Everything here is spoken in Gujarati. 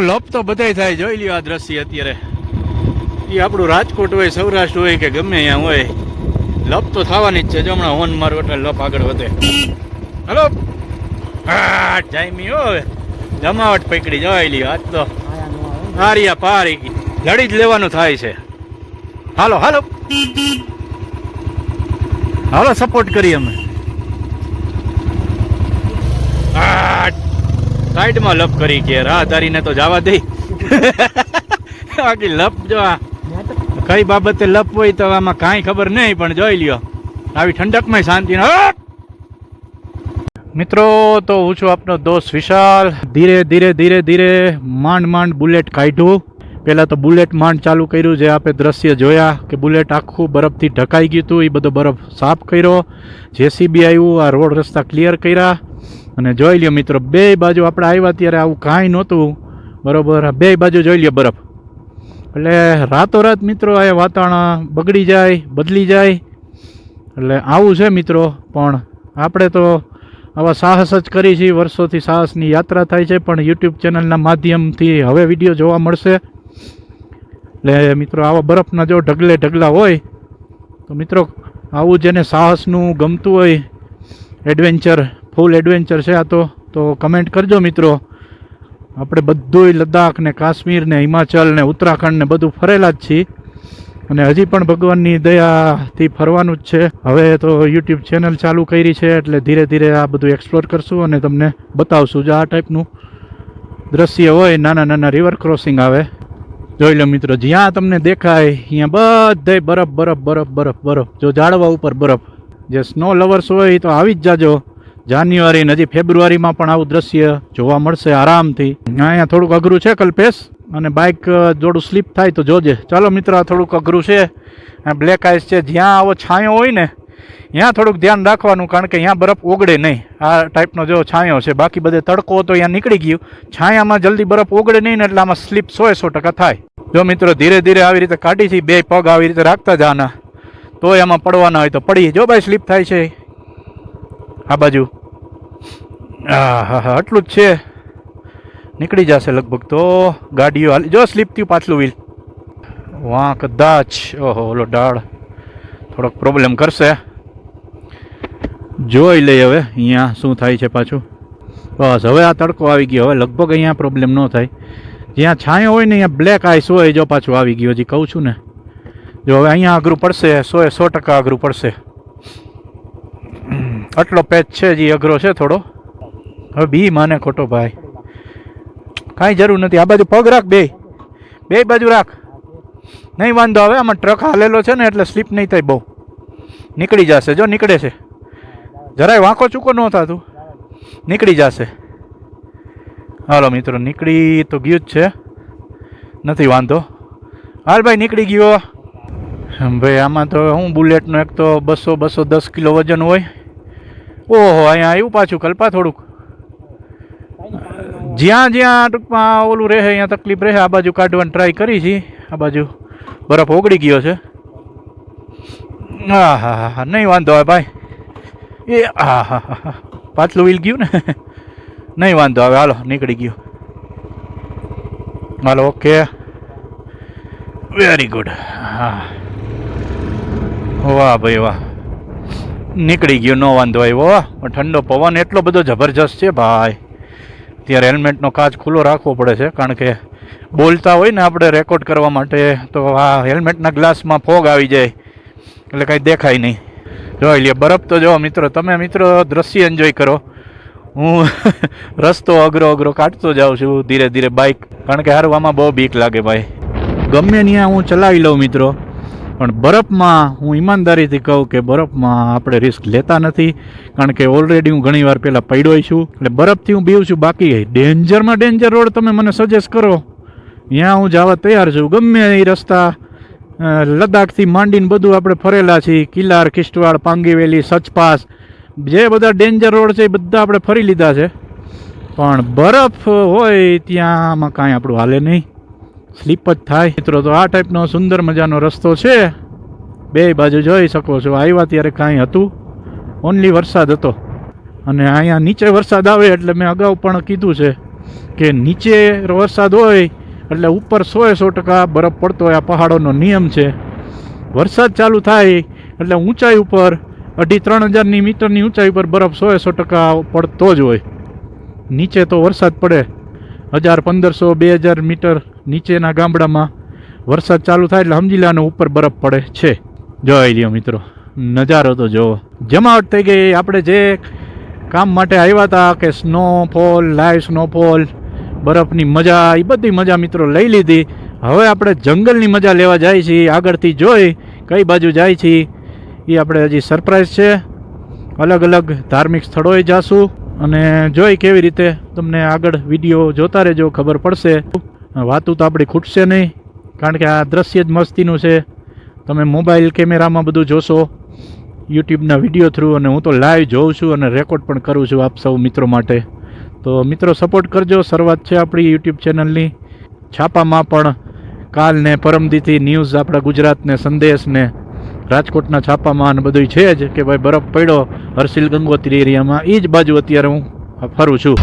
લપ તો બધાય થાય, જોઈ લ્યો આ દ્રશ્ય અત્યારે. એ આપણું રાજકોટ હોય, સૌરાષ્ટ્ર હોય કે ગમે અહીંયા હોય, લપ તો થવાની જ છે. જો હમણાં હોન મારો એટલે લપ આગળ વધે. હલો હા જાયમી હવે જમાવટ પકડી જોઈ લ્યો. આજ તો હારિયા પારી લડી જ લેવાનું થાય છે. હાલો હાલો હાલો સપોર્ટ કરીએ અમે. સાઈડમાં લપ કરી કે રાહદારીને તો જવા દે. બાકી લપ જો કઈ બાબતે લપ હોય તો આમાં કાંઈ ખબર નહીં, પણ જોઈ લ્યો આવી ઠંડકમાં શાંતિ. મિત્રો તો હું છું આપનો દોસ્ત વિશાલ. ધીરે ધીરે ધીરે ધીરે માંડ માંડ બુલેટ કાઢ્યું. પહેલાં તો બુલેટ માંડ ચાલુ કર્યું, જે આપણે દ્રશ્ય જોયા કે બુલેટ આખું બરફથી ઢકાઈ ગયું હતું. એ બધો બરફ સાફ કર્યો, જેસીબી આવ્યું, આ રોડ રસ્તા ક્લિયર કર્યા. અને જોઈ લ્યો મિત્રો, બે બાજુ આપણે આવ્યા ત્યારે આવું કાંઈ નહોતું, બરાબર. બે બાજુ જોઈ લ્યો બરફ. એટલે રાતોરાત મિત્રો આ વાતાવરણ બગડી જાય, બદલી જાય. એટલે આવું છે મિત્રો. પણ આપણે તો આવા સાહસ જ કરી છે. વર્ષોથી સાહસની યાત્રા થાય છે, પણ યુટ્યુબ ચેનલના માધ્યમથી હવે વિડીયો જોવા મળશે. એટલે મિત્રો આવા બરફના જો ઢગલે ઢગલા હોય તો મિત્રો આવું જેને સાહસનું ગમતું હોય, એડવેન્ચર, ફૂલ એડવેન્ચર છે આ તો કમેન્ટ કરજો મિત્રો. આપણે બધું લદ્દાખ ને કાશ્મીર ને હિમાચલ ને ઉત્તરાખંડ ને બધું ફરેલા જ છીએ, અને હજી પણ ભગવાનની દયાથી ફરવાનું જ છે. હવે તો યુટ્યુબ ચેનલ ચાલુ કરી છે, એટલે ધીરે ધીરે આ બધું એક્સપ્લોર કરશું અને તમને બતાવશું. જો આ ટાઈપનું દ્રશ્ય હોય, નાના નાના રિવર ક્રોસિંગ આવે, જોઈ લો મિત્રો. જ્યાં તમને દેખાય અહીંયા બધે બરફ બરફ બરફ બરફ બરફ. જો ઝાડવા ઉપર બરફ. જે સ્નો લવર્સ હોય એ તો આવી જ જાજો. જાન્યુઆરી હજી ફેબ્રુઆરીમાં પણ આવું દ્રશ્ય જોવા મળશે આરામથી. અહીંયા થોડુંક અઘરું છે કલ્પેશ, અને બાઇક જોડું સ્લીપ થાય તો જોજે. ચાલો મિત્રો, આ થોડુંક અઘરું છે. આ બ્લેક આઈસ છે. જ્યાં આવો છાંયો હોય ને ત્યાં થોડુંક ધ્યાન રાખવાનું, કારણ કે અહીંયા બરફ ઓગળે નહીં. આ ટાઈપનો જો છાંયો છે. બાકી બધે તડકો તો અહીંયા નીકળી ગયું. છાંયામાં જલ્દી બરફ ઓગળે નહીં ને, એટલે આમાં સ્લીપ 100% થાય. જો મિત્રો ધીરે ધીરે આવી રીતે કાઢી છે. બે પગ આવી રીતે રાખતા જાના, તો એમાં પડવાના હોય તો પડી. જો ભાઈ સ્લીપ થાય છે આ બાજુ. હા હા હા આટલું જ છે. નીકળી જશે લગભગ તો ગાડીઓ હાલી. જો સ્લીપ થયું પાછલું વ્હીલ. વાહ કદાચ ઓહો ઓલો ડાળ થોડોક પ્રોબ્લેમ કરશે. જોઈ લઈએ હવે અહીંયા શું થાય છે પાછું. બસ હવે આ તડકો આવી ગયો. હવે લગભગ અહીંયા પ્રોબ્લેમ ન થાય. જ્યાં છાંયો હોય ને અહીંયા બ્લેક આઈસ હોય. જો પાછું આવી ગયો, હજી કહું છું ને. જો હવે અહીંયા અઘરું પડશે, 100% અઘરું પડશે. આટલો પેચ છે જે અઘરો છે થોડો. હવે બી માને ખોટો ભાઈ, કાંઈ જરૂર નથી. આ બાજુ પગ રાખ, બે બાજુ રાખ, નહીં વાંધો. હવે આમાં ટ્રક હાલેલો છે ને એટલે સ્લીપ નહીં થાય બહુ. નીકળી જશે. જો નીકળે છે, જરાય વાંકો ચૂકો ન થતું, નીકળી જશે. હાલો મિત્રો, નીકળી તો ગયું જ છે, નથી વાંધો. હાલ ભાઈ નીકળી ગયો. ભાઈ આમાં તો હું બુલેટનો એક તો 210 કિલો વજન હોય. ઓહો અહીંયા આવ્યું પાછું કલ્પા. થોડુંક જ્યાં જ્યાં ટૂંકમાં ઓલું રહે અહીંયા તકલીફ રહે. આ બાજુ કાઢવાની ટ્રાય કરી છે. આ બાજુ બરફ ઓગળી ગયો છે. હા હા હા હા નહીં વાંધો હવે ભાઈ. એ હા હા હા હા પાછલું વ્હીલ ગયું ને. નહીં વાંધો હવે. હાલો નીકળી ગયું. Hello okay, very good. હા વાહ ભાઈ વાહ, નીકળી ગયું. નો વાંધો આવ્યો. પણ ઠંડો પવન એટલો બધો જબરજસ્ત છે ભાઈ. ત્યારે હેલ્મેટનો કાચ ખુલ્લો રાખવો પડે છે, કારણ કે બોલતા હોય ને આપણે રેકોર્ડ કરવા માટે, તો આ હેલ્મેટના ગ્લાસમાં ફોગ આવી જાય એટલે કાંઈ દેખાય નહીં. જોઈ લે બરફ તો જો મિત્રો. તમે મિત્રો દ્રશ્ય એન્જોય કરો. હું રસ્તો અઘરો અઘરો કાઢતો જાઉં છું ધીરે ધીરે બાઇક, કારણ કે હારવામાં બહુ બીક લાગે ભાઈ. ગમે ત્યાં હું ચલાવી લઉં મિત્રો, પણ બરફમાં હું ઈમાનદારીથી કહું કે બરફમાં આપણે રિસ્ક લેતા નથી. કારણ કે ઓલરેડી હું ઘણી વાર પહેલાં પડ્યો છું, એટલે બરફથી હું બીવું છું. બાકી ડેન્જરમાં ડેન્જર રોડ તમે મને સજેસ્ટ કરો, ત્યાં હું જવા તૈયાર છું. ગમે એ રસ્તા, લદ્દાખથી માંડીને બધું આપણે ફરેલા છીએ. કિલ્લાર, કિશ્તવાડ, પાંગીવેલી, સચપાસ, જે બધા ડેન્જર રોડ છે એ બધા આપણે ફરી લીધા છે. પણ બરફ હોય ત્યાંમાં કાંઈ આપણું હાલે નહીં, સ્લીપ જ થાય મિત્રો. તો આ ટાઈપનો સુંદર મજાનો રસ્તો છે. બે બાજુ જોઈ શકો છો. આવ્યા ત્યારે કાંઈ હતું, ઓનલી વરસાદ હતો. અને અહીંયા નીચે વરસાદ આવે એટલે મેં અગાઉ પણ કીધું છે કે નીચે વરસાદ હોય એટલે ઉપર 100% બરફ પડતો હોય. આ પહાડોનો નિયમ છે. વરસાદ ચાલુ થાય એટલે ઊંચાઈ ઉપર 2,500-3,000 મીટરની ઊંચાઈ ઉપર બરફ 100% પડતો જ હોય. નીચે તો વરસાદ પડે 1,000-1,500-2,000 મીટર નીચેના ગામડામાં વરસાદ ચાલુ થાય એટલે સમજી લેવાનો ઉપર બરફ પડે છે. જોઈ લ્યો મિત્રો, નજારો તો જોવો. જમાવટ થઈ ગઈ. આપણે જે કામ માટે આવ્યા હતા કે સ્નોફોલ, લાઈવ સ્નોફોલ, બરફની મજા, એ બધી મજા મિત્રો લઈ લીધી. હવે આપણે જંગલની મજા લેવા જાય છીએ. આગળથી જોઈ કઈ બાજુ જાય છીએ એ આપણે હજી સરપ્રાઈઝ છે. અલગ અલગ ધાર્મિક સ્થળોએ જાશું અને જોઈ કેવી રીતે તમને આગળ વિડીયો જોતા રહેજો, ખબર પડશે. વાતું તો આપણી ખૂટશે નહીં, કારણ કે આ દ્રશ્ય જ મસ્તીનું છે. તમે મોબાઈલ કેમેરામાં બધું જોશો, યુટ્યુબના વિડીયો થ્રુ, અને હું તો લાઈવ જોઉં છું અને રેકોર્ડ પણ કરું છું આપ સૌ મિત્રો માટે. તો મિત્રો સપોર્ટ કરજો. શરૂઆત છે આપણી યુટ્યુબ ચેનલની. છાપામાં પણ કાલ ને પરમદીથી ન્યૂઝ આપણા ગુજરાતને, સંદેશને, રાજકોટના છાપામાં અને બધું છે જ કે ભાઈ બરફ પડ્યો હર્ષિલ ગંગોત્રી એરિયામાં. એ જ બાજુ અત્યારે હું ફરું છું.